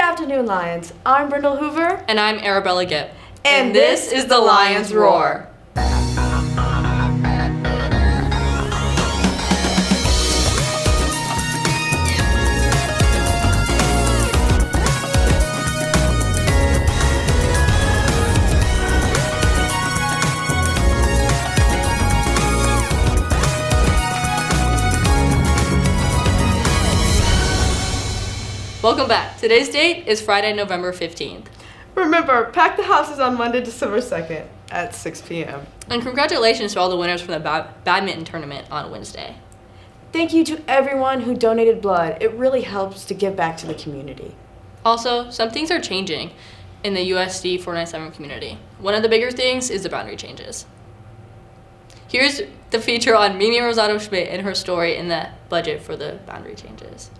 afternoon, Lions. I'm Bryndal Hoover. And I'm Arabella Gipp. And this is the Lions Roar. Welcome back. Today's date is Friday, November 15th. Remember, Pack the Houses on Monday, December 2nd at 6 p.m. And congratulations to all the winners from the badminton tournament on Wednesday. Thank you to everyone who donated blood. It really helps to give back to the community. Also, some things are changing in the USD 497 community. One of the bigger things is the boundary changes. Here's the feature on Mimi Rosado Schmidt and her story in the budget for the boundary changes.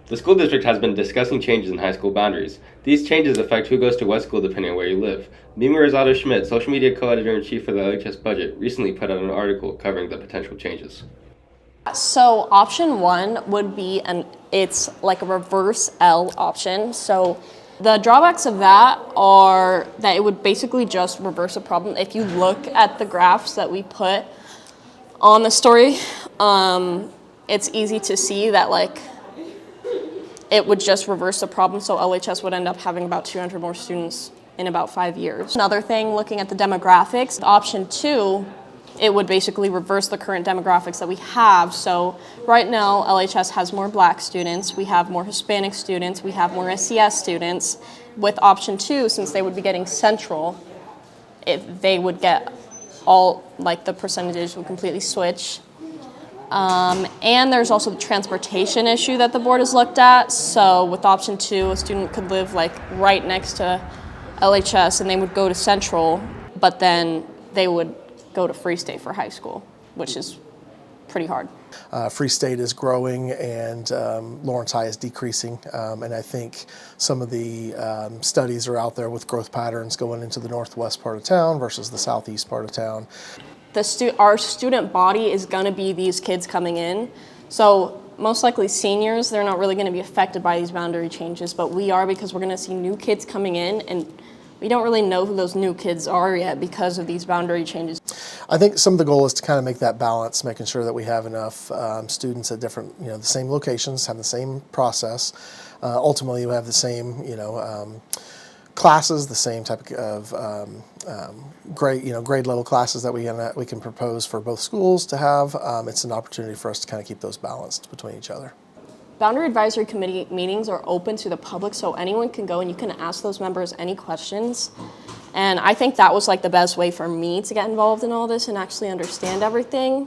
The school district has been discussing changes in high school boundaries. These changes affect who goes to what school depending on where you live. Mimi Rosado Schmidt, social media co-editor-in-chief for the LHS budget, recently put out an article covering the potential changes. So option one would be it's like a reverse L option. So the drawbacks of that are that it would basically just reverse a problem. If you look at the graphs that we put on the story, it's easy to see that it would just reverse the problem, so LHS would end up having about 200 more students in about 5 years. Another thing, looking at the demographics, option two, it would basically reverse the current demographics that we have. So right now, LHS has more Black students, we have more Hispanic students, we have more SES students. With option two, since they would be getting central, they would get all, the percentages would completely switch. And there's also the transportation issue that the board has looked at. So with option two, a student could live right next to LHS and they would go to Central, but then they would go to Free State for high school, which is pretty hard. Free State is growing and Lawrence High is decreasing. And I think some of the studies are out there with growth patterns going into the northwest part of town versus the southeast part of town. Our student body is going to be these kids coming in. So most likely seniors, they're not really going to be affected by these boundary changes, but we are, because we're going to see new kids coming in, and we don't really know who those new kids are yet because of these boundary changes. I think some of the goal is to kind of make that balance, making sure that we have enough students at different, the same locations, have the same process. Ultimately, you have the same, classes, the same type of grade level classes that we can propose for both schools to have. It's an opportunity for us to kind of keep those balanced between each other. Boundary Advisory Committee meetings are open to the public, so anyone can go and you can ask those members any questions. And I think that was the best way for me to get involved in all this and actually understand everything.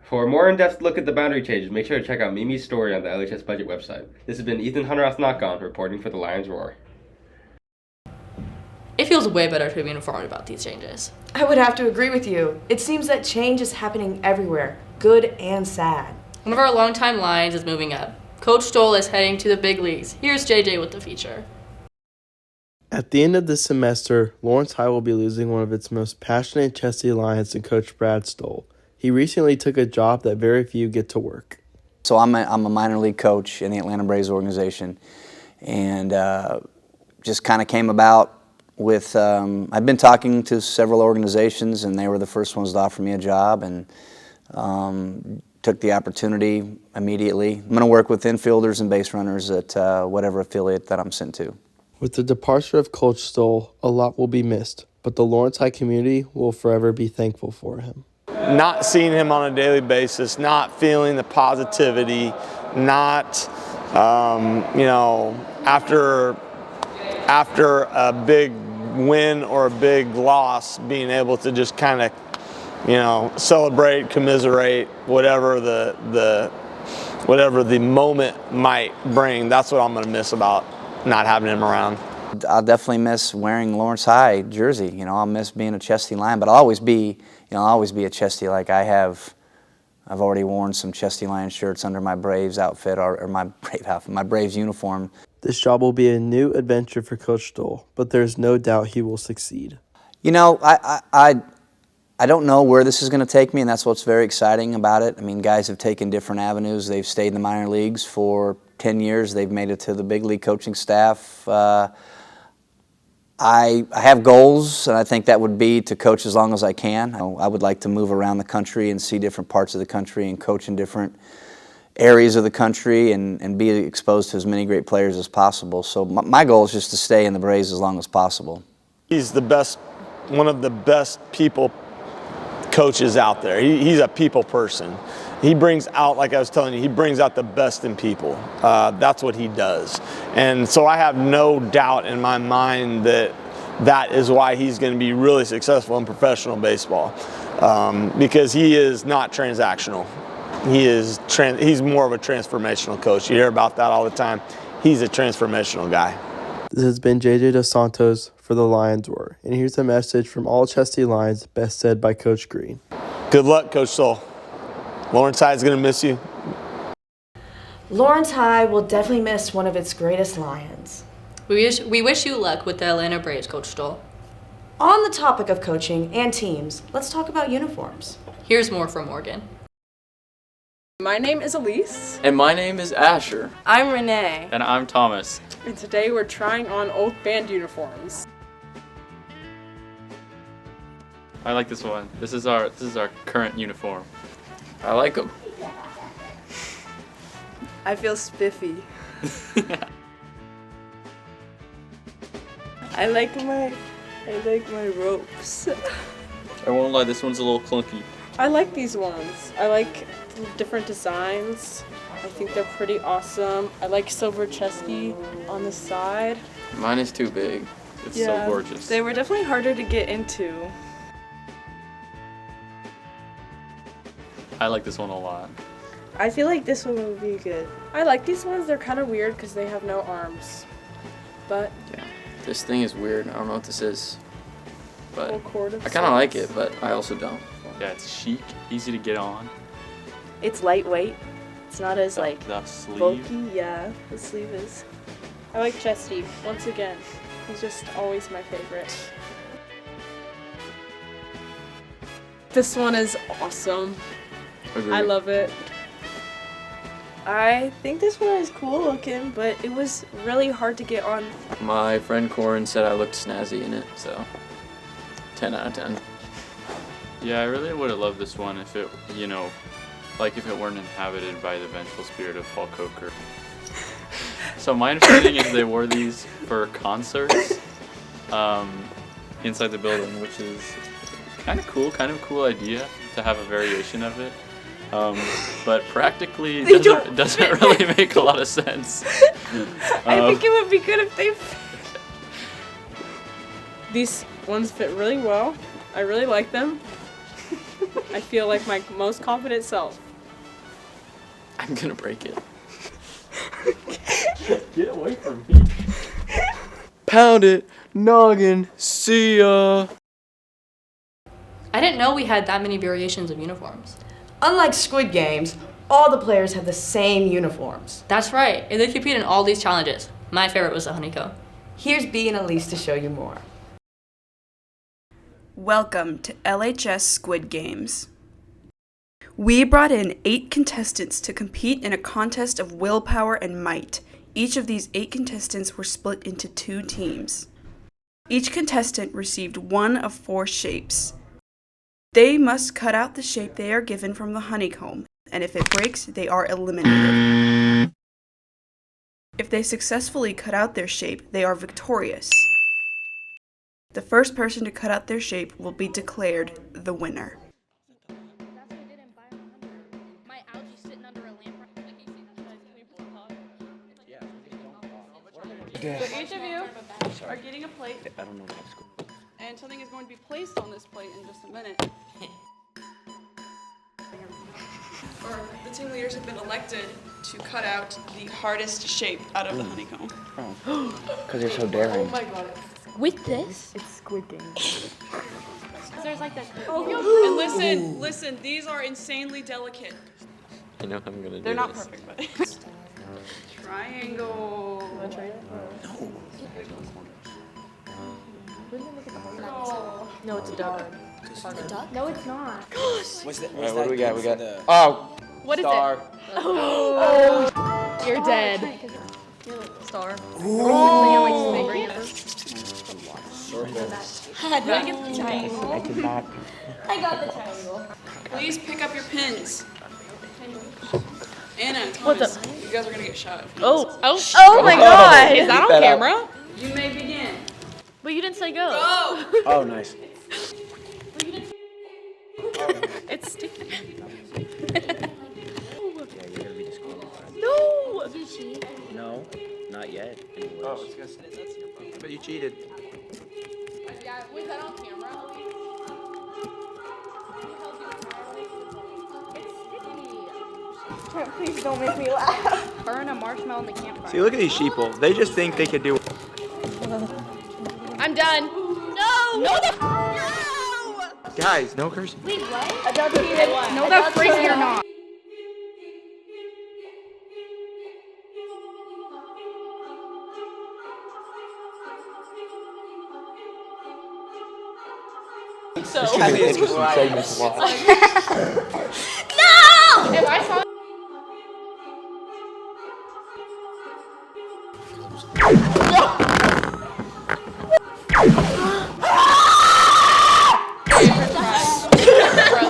For a more in-depth look at the boundary changes, make sure to check out Mimi's story on the LHS budget website. This has been Ethan Hanratanagorn reporting for the Lions Roar. It feels way better to be informed about these changes. I would have to agree with you. It seems that change is happening everywhere, good and sad. One of our longtime Lions is moving up. Coach Stoll is heading to the big leagues. Here's JJ with the feature. At the end of this semester, Lawrence High will be losing one of its most passionate Chesty Lions in Coach Brad Stoll. He recently took a job that very few get to work. So I'm a minor league coach in the Atlanta Braves organization, and just kind of came about with, I've been talking to several organizations, and they were the first ones to offer me a job, and took the opportunity immediately. I'm going to work with infielders and base runners at whatever affiliate that I'm sent to. With the departure of Coach Stoll, a lot will be missed, but the Lawrence High community will forever be thankful for him. Not seeing him on a daily basis, not feeling the positivity, not, after a big win or a big loss, being able to just kind of, celebrate, commiserate, whatever the moment might bring. That's what I'm going to miss about not having him around. I'll definitely miss wearing Lawrence High jersey. I'll miss being a Chesty Lion, but I'll always be a Chesty. I've already worn some Chesty Lion shirts under my Braves outfit or my Braves uniform. This job will be a new adventure for Coach Stoll, but there's no doubt he will succeed. I don't know where this is going to take me, and that's what's very exciting about it. I mean, guys have taken different avenues. They've stayed in the minor leagues for 10 years they've made it to the big league coaching staff. I have goals, and I think that would be to coach as long as I can. I would like to move around the country and see different parts of the country and coach in different areas of the country and be exposed to as many great players as possible. So my goal is just to stay in the Braves as long as possible. He's the best, one of the best people coaches out there. He's a people person. He brings out, like I was telling you, he brings out the best in people. That's what he does. And so I have no doubt in my mind that that is why he's going to be really successful in professional baseball, because he is not transactional. He's more of a transformational coach. You hear about that all the time. He's a transformational guy. This has been JJ Dos Santos for the Lions Roar, and here's a message from all Chesty Lions, best said by Coach Green. Good luck, Coach Stoll. Lawrence High is going to miss you. Lawrence High will definitely miss one of its greatest Lions. We wish you luck with the Atlanta Braves, Coach Stoll. On the topic of coaching and teams, let's talk about uniforms. Here's more from Morgan. My name is Elise. And my name is Asher. I'm Renee. And I'm Thomas. And today we're trying on old band uniforms. I like this one. This is our current uniform. I like them. I feel spiffy. I like my ropes. I won't lie, this one's a little clunky. I like these ones. I like different designs. I think they're pretty awesome. I like silver chesty on the side. Mine is too big. It's so gorgeous. They were definitely harder to get into. I like this one a lot. I feel like this one would be good. I like these ones. They're kind of weird because they have no arms. But yeah, this thing is weird. I don't know what this is, but I kind of like it, but I also don't. Yeah, it's chic, easy to get on. It's lightweight. It's not as The sleeve. bulky. Yeah, the sleeve is. I like Chesty. Once again, he's just always my favorite. This one is awesome. Agreed. I love it. I think this one is cool looking, but it was really hard to get on. My friend Corin said I looked snazzy in it, so 10 out of 10. Yeah, I really would have loved this one if it, if it weren't inhabited by the vengeful spirit of Paul Coker. So my understanding is they wore these for concerts inside the building, which is kind of cool idea to have a variation of it. But practically it doesn't really make a lot of sense. I think it would be good if they These ones fit really well. I really like them. I feel like my most confident self. I'm gonna break it. Get away from me. Pound it, noggin, see ya. I didn't know we had that many variations of uniforms. Unlike Squid Games, all the players have the same uniforms. That's right, and they compete in all these challenges. My favorite was the Honeycomb. Here's B and Elise to show you more. Welcome to LHS Squid Games. We brought in 8 contestants to compete in a contest of willpower and might. Each of these 8 contestants were split into 2 teams. Each contestant received 1 of 4 shapes. They must cut out the shape they are given from the honeycomb, and if it breaks, they are eliminated. If they successfully cut out their shape, they are victorious. The first person to cut out their shape will be declared the winner. So each of you are getting a plate, and something is going to be placed on this plate in just a minute. The team leaders have been elected to cut out the hardest shape out of the honeycomb. Because you're so daring. Oh my god. With this? It's Squid Games. There's like this. And listen, these are insanely delicate. I know I'm gonna do They're not this. perfect, but. Triangle. No, it's a duck. A duck? No, it's not. What do we got? Oh, What is star. it? Oh. You're dead. Star. I got the triangle. Please pick up your pins. Anna, Thomas, you guys are gonna get shot. Oh Oh, my God! Is that on camera? You may begin. But you didn't say go. Go! Oh, nice. It's sticky. No! Did you cheat? No, not yet. Oh, but you cheated. Yeah, was that on camera? Please don't make me laugh. Burn a marshmallow in the campfire. See, look at these sheeple. They just think they could do it. I'm done. No! No! Guys, no cursing. Wait, what? Adult cheated. No, that freaks me or not. So this should be an interesting segment to watch. No! If I saw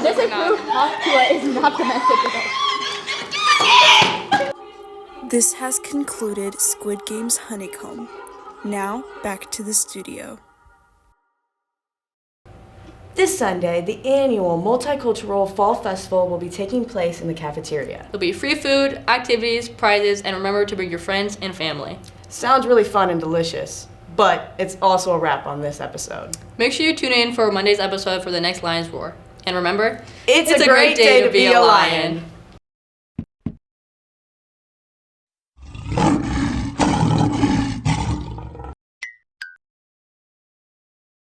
This is proof Hawkua is not domestic adult. This has concluded Squid Games Honeycomb. Now, back to the studio. This Sunday, the annual Multicultural Fall Festival will be taking place in the cafeteria. There'll be free food, activities, prizes, and remember to bring your friends and family. Sounds really fun and delicious, but it's also a wrap on this episode. Make sure you tune in for Monday's episode for the next Lions Roar. And remember, It's a great day to be a lion.